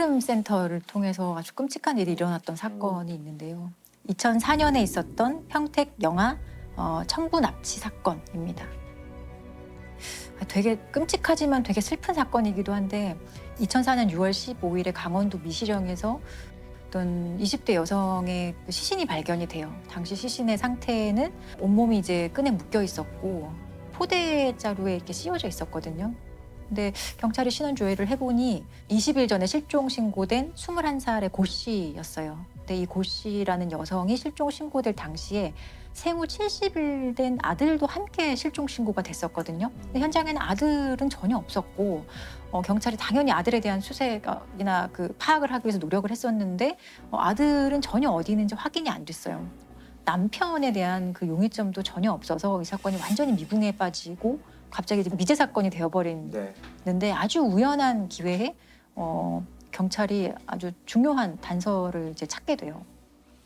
심부름 센터를 통해서 아주 끔찍한 일이 일어났던 사건이 있는데요. 2004년에 있었던 평택 영아 청부 납치 사건입니다. 되게 끔찍하지만 되게 슬픈 사건이기도 한데 2004년 6월 15일에 강원도 미시령에서 어떤 20대 여성의 시신이 발견이 돼요. 당시 시신의 상태는 온몸이 이제 끈에 묶여 있었고 포대자루에 이렇게 씌워져 있었거든요. 근데 경찰이 신원 조회를 해보니 20일 전에 실종 신고된 21살의 고 씨였어요. 근데 이 고 씨라는 여성이 실종 신고될 당시에 생후 70일 된 아들도 함께 실종 신고가 됐었거든요. 근데 현장에는 아들은 전혀 없었고 경찰이 당연히 아들에 대한 수색이나 그 파악을 하기 위해서 노력을 했었는데 아들은 전혀 어디 있는지 확인이 안 됐어요. 남편에 대한 그 용의점도 전혀 없어서 이 사건이 완전히 미궁에 빠지고 갑자기 이제 미제 사건이 되어버렸는데 아주 우연한 기회에 경찰이 아주 중요한 단서를 이제 찾게 돼요.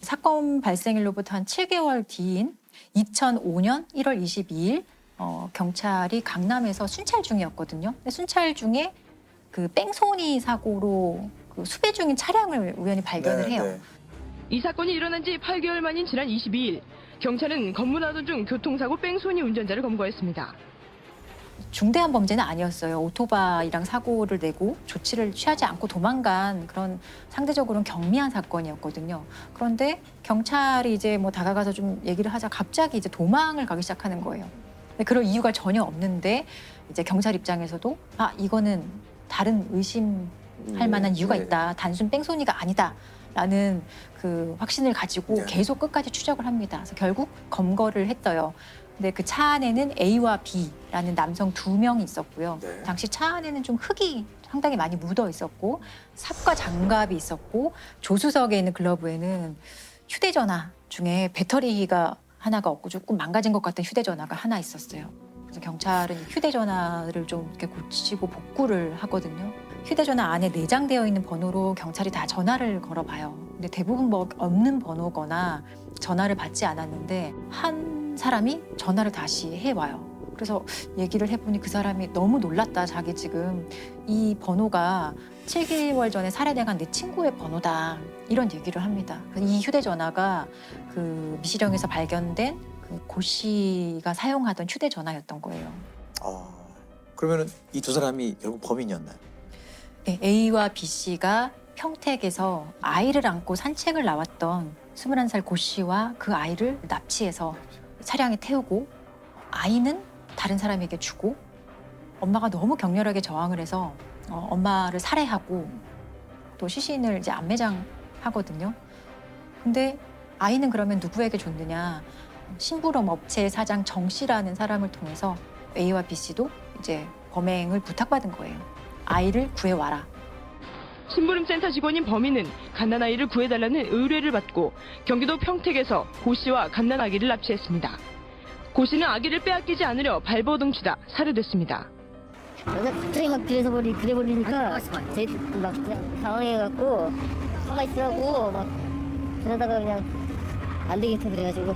사건 발생일로부터 한 7개월 뒤인 2005년 1월 22일 경찰이 강남에서 순찰 중이었거든요. 근데 순찰 중에 그 뺑소니 사고로 그 수배 중인 차량을 우연히 발견을 해요. 이 사건이 일어난 지 8개월 만인 지난 22일, 경찰은 검문하던 중 교통사고 뺑소니 운전자를 검거했습니다. 중대한 범죄는 아니었어요. 오토바이랑 사고를 내고 조치를 취하지 않고 도망간 그런 상대적으로는 경미한 사건이었거든요. 그런데 경찰이 이제 뭐 다가가서 좀 얘기를 하자 갑자기 이제 도망을 가기 시작하는 거예요. 근데 그럴 이유가 전혀 없는데 이제 경찰 입장에서도 이거는 다른 의심할 만한 이유가 있다. 단순 뺑소니가 아니다. 라는 그 확신을 가지고 계속 끝까지 추적을 합니다. 그래서 결국 검거를 했어요. 근데 그 차 안에는 A와 B라는 남성 2명이 있었고요. 당시 차 안에는 좀 흙이 상당히 많이 묻어 있었고 삽과 장갑이 있었고 조수석에 있는 글러브에는 휴대전화 중에 배터리가 하나가 없고 조금 망가진 것 같은 휴대전화가 하나 있었어요. 그래서 경찰은 휴대전화를 좀 이렇게 고치고 복구를 하거든요. 휴대전화 안에 내장되어 있는 번호로 경찰이 다 전화를 걸어봐요. 근데 대부분 뭐 없는 번호거나 전화를 받지 않았는데 한 사람이 전화를 다시 해와요. 그래서 얘기를 해보니 그 사람이 너무 놀랐다. 자기 지금 이 번호가 7개월 전에 살해당한 내 친구의 번호다. 이런 얘기를 합니다. 이 휴대전화가 그 미시령에서 발견된 그 고 씨가 사용하던 휴대전화였던 거예요. 그러면은 이 두 사람이 결국 범인이었나요? 네, A와 B 씨가 평택에서 아이를 안고 산책을 나왔던 21살 고 씨와 그 아이를 납치해서 차량에 태우고 아이는 다른 사람에게 주고 엄마가 너무 격렬하게 저항을 해서 엄마를 살해하고 또 시신을 이제 안매장하거든요. 근데 아이는 그러면 누구에게 줬느냐? 심부름 업체 사장 정 씨라는 사람을 통해서 A와 B 씨도 이제 범행을 부탁받은 거예요. 아이를 구해와라. 심부름센터 직원인 범인은 갓난아이를 구해달라는 의뢰를 받고 경기도 평택에서 고 씨와 갓난아기를 납치했습니다. 고 씨는 아기를 빼앗기지 않으려 발버둥치다 살해됐습니다. 갑자기 막 그래버리니까 제 막 당황해갖고 가만히 있으라고 막 그러다가 그냥 안 되겠다 그래가지고.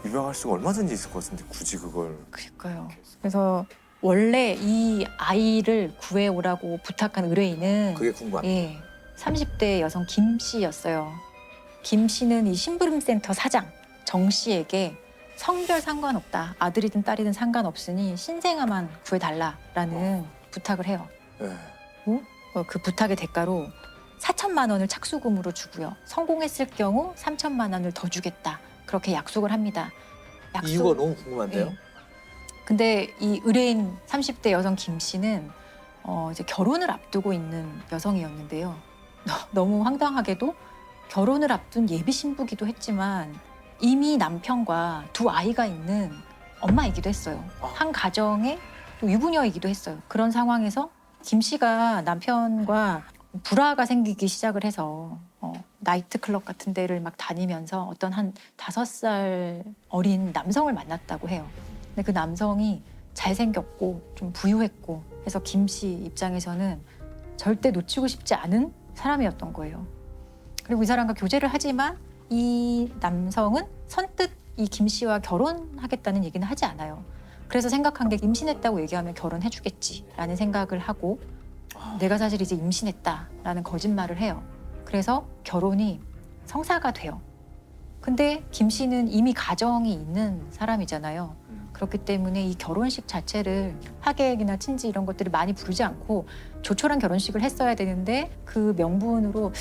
유명할 수가 얼마든지 있을 것 같은데 굳이 그걸. 그러니까요. 그래서 원래 이 아이를 구해오라고 부탁한 의뢰인은 그게 궁금합니다. 30대 여성 김 씨였어요. 김 씨는 이 심부름센터 사장 정 씨에게 성별 상관없다. 아들이든 딸이든 상관없으니 신생아만 구해달라라는 부탁을 해요. 그 부탁의 대가로 4천만 원을 착수금으로 주고요. 성공했을 경우 3천만 원을 더 주겠다. 그렇게 약속을 합니다. 이유가 너무 궁금한데요. 근데 이 의뢰인 30대 여성 김 씨는 이제 결혼을 앞두고 있는 여성이었는데요. 너무 황당하게도 결혼을 앞둔 예비 신부기도 했지만 이미 남편과 두 아이가 있는 엄마이기도 했어요. 한 가정의 또 유부녀이기도 했어요. 그런 상황에서 김 씨가 남편과 불화가 생기기 시작을 해서 나이트클럽 같은 데를 막 다니면서 어떤 한 5살 어린 남성을 만났다고 해요. 근데 그 남성이 잘생겼고 좀 부유했고 해서 김 씨 입장에서는 절대 놓치고 싶지 않은 사람이었던 거예요. 그리고 이 사람과 교제를 하지만 이 남성은 선뜻 이 김 씨와 결혼하겠다는 얘기는 하지 않아요. 그래서 생각한 게 임신했다고 얘기하면 결혼해주겠지라는 생각을 하고 내가 사실 이제 임신했다라는 거짓말을 해요. 그래서 결혼이 성사가 돼요. 근데 김 씨는 이미 가정이 있는 사람이잖아요. 그렇기 때문에 이 결혼식 자체를 하객이나 친지 이런 것들을 많이 부르지 않고 조촐한 결혼식을 했어야 되는데 그 명분으로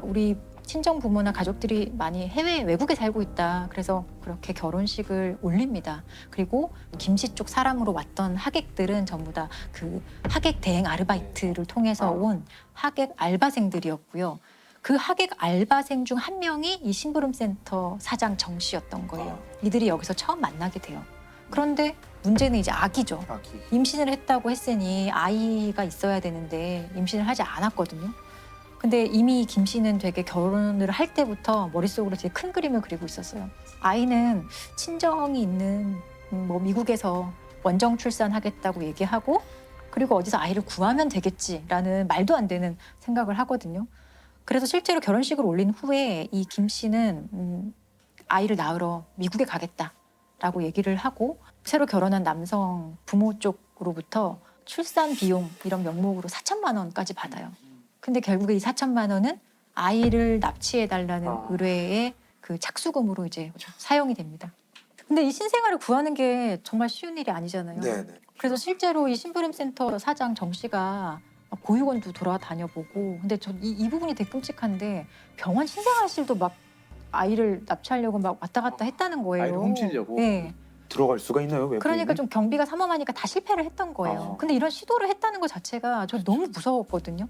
우리 친정 부모나 가족들이 많이 외국에 살고 있다. 그래서 그렇게 결혼식을 올립니다. 그리고 김 씨 쪽 사람으로 왔던 하객들은 전부 다 그 하객 대행 아르바이트를 통해서 온 하객 알바생들이었고요. 그 하객 알바생 중 한 명이 이 심부름센터 사장 정 씨였던 거예요. 이들이 여기서 처음 만나게 돼요. 그런데 문제는 이제 아기죠. 임신을 했다고 했으니 아이가 있어야 되는데 임신을 하지 않았거든요. 근데 이미 김 씨는 되게 결혼을 할 때부터 머릿속으로 되게 큰 그림을 그리고 있었어요. 아이는 친정이 있는 뭐 미국에서 원정 출산하겠다고 얘기하고 그리고 어디서 아이를 구하면 되겠지라는 말도 안 되는 생각을 하거든요. 그래서 실제로 결혼식을 올린 후에 이 김 씨는 아이를 낳으러 미국에 가겠다라고 얘기를 하고 새로 결혼한 남성 부모 쪽으로부터 출산 비용 이런 명목으로 4천만 원까지 받아요. 근데 결국에 이 4천만 원은 아이를 납치해달라는 의뢰의 그 착수금으로 이제 사용이 됩니다. 근데 이 신생아를 구하는 게 정말 쉬운 일이 아니잖아요. 네네. 그래서 실제로 이 심부름센터 사장 정 씨가 보육원도 돌아다녀 보고 근데 저 이 부분이 되게 끔찍한데 병원 신생아실도 막 아이를 납치하려고 막 왔다 갔다 했다는 거예요. 아이를 훔치려고? 네. 들어갈 수가 있나요? 외부인은? 그러니까 좀 경비가 삼엄하니까 다 실패를 했던 거예요. 근데 이런 시도를 했다는 것 자체가 저 너무 무서웠거든요.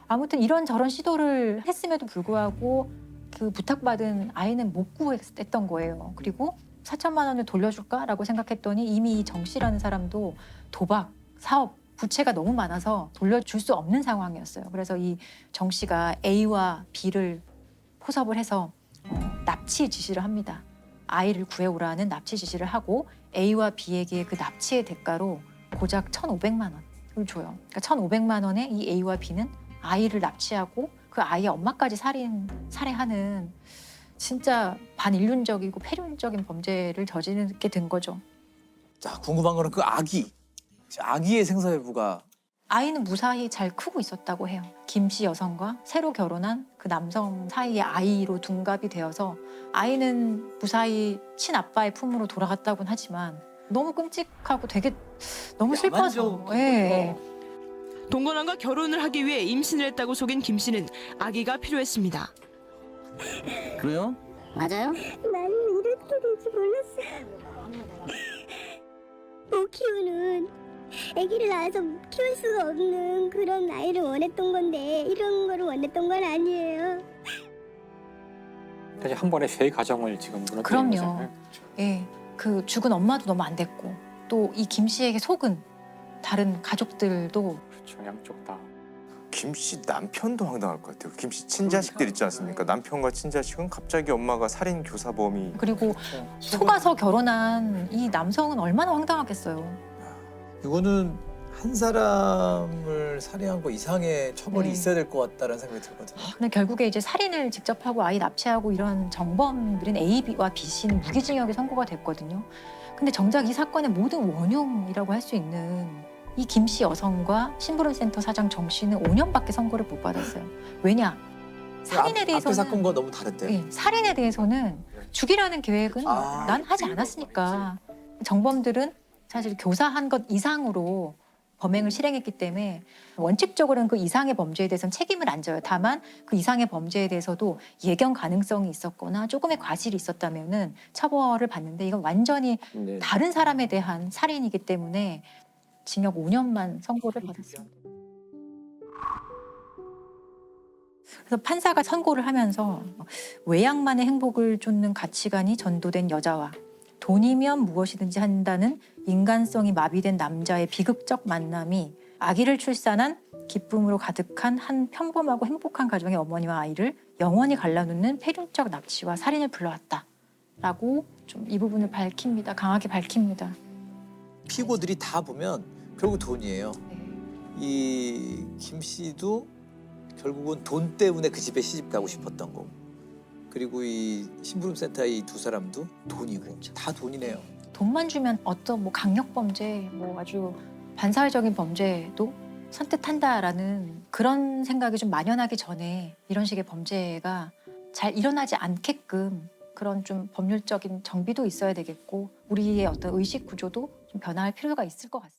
아무튼 이런저런 시도를 했음에도 불구하고 그 부탁받은 아이는 못 구했던 거예요. 그리고 4천만 원을 돌려줄까라고 생각했더니 이미 정 씨라는 사람도 도박, 사업, 부채가 너무 많아서 돌려줄 수 없는 상황이었어요. 그래서 이 정 씨가 A와 B를 포섭을 해서 납치 지시를 합니다. 아이를 구해오라는 납치 지시를 하고 A와 B에게 그 납치의 대가로 고작 1,500만 원을 줘요. 그러니까 1,500만 원에 이 A와 B는 아이를 납치하고 그 아이의 엄마까지 살해하는 진짜 반인륜적이고 폐륜적인 범죄를 저지르게 된 거죠. 자, 궁금한 거는 그 아기의 생사 여부가 아이는 무사히 잘 크고 있었다고 해요. 김 씨 여성과 새로 결혼한 그 남성 사이의 아이로 둔갑이 되어서 아이는 무사히 친아빠의 품으로 돌아갔다고는 하지만 너무 끔찍하고 되게 너무 슬퍼서. 예. 동건왕과 결혼을 하기 위해 임신을 했다고 속인 김 씨는 아기가 필요했습니다. 그래요? 맞아요? 나는 이렇게 될 줄 몰랐어요. 못 키우는 아기를 낳아서 키울 수가 없는 그런 아이를 원했던 건데 이런 거를 원했던 건 아니에요. 사실 한 번에 세 가정을 지금 무너뜨린 그럼요. 거잖아요. 예. 그 죽은 엄마도 너무 안 됐고 또 이 김 씨에게 속은 다른 가족들도 그렇죠. 양쪽 다. 김 씨 남편도 황당할 것 같아요. 김 씨 친자식들 있지 않습니까? 남편과 친자식은 갑자기 엄마가 살인 교사범이. 그리고 속아서 결혼한 이 남성은 얼마나 황당하겠어요. 이거는 한 사람을 살해한 거 이상의 처벌이 네. 있어야 될 것 같다는 생각이 들거든요. 근데 결국에 이제 살인을 직접 하고 아이 납치하고 이런 정범들인 A와 B 씨는 무기징역이 선고가 됐거든요. 근데 정작 이 사건의 모든 원흉이라고 할 수 있는 이 김 씨 여성과 심부름센터 사장 정 씨는 5년밖에 선고를 못 받았어요. 왜냐? 살인에 앞에 대해서는 사건과 너무 다른데. 예, 살인에 대해서는 죽이라는 계획은 난 하지 않았으니까 정범들은 사실 교사한 것 이상으로 범행을 실행했기 때문에 원칙적으로는 그 이상의 범죄에 대해서는 책임을 안 져요. 다만 그 이상의 범죄에 대해서도 예견 가능성이 있었거나 조금의 과실이 있었다면은 처벌을 받는데 이건 완전히 네. 다른 사람에 대한 살인이기 때문에 징역 5년만 선고를 받았습니다. 그래서 판사가 선고를 하면서 외양만의 행복을 쫓는 가치관이 전도된 여자와 돈이면 무엇이든지 한다는 인간성이 마비된 남자의 비극적 만남이 아기를 출산한 기쁨으로 가득한 한 평범하고 행복한 가정의 어머니와 아이를 영원히 갈라놓는 폐륜적 납치와 살인을 불러왔다라고 좀 이 부분을 밝힙니다. 강하게 밝힙니다. 피고들이 다 보면 결국 돈이에요. 네. 이 김 씨도 결국은 돈 때문에 그 집에 시집 가고 싶었던 거고, 그리고 이 심부름센터의 이 두 사람도 돈이고 다 돈이네요. 돈만 주면 어떤 뭐 강력 범죄, 뭐 아주 반사회적인 범죄도 선뜻한다라는 그런 생각이 좀 만연하기 전에 이런 식의 범죄가 잘 일어나지 않게끔 그런 좀 법률적인 정비도 있어야 되겠고 우리의 어떤 의식 구조도 좀 변화할 필요가 있을 것 같습니다.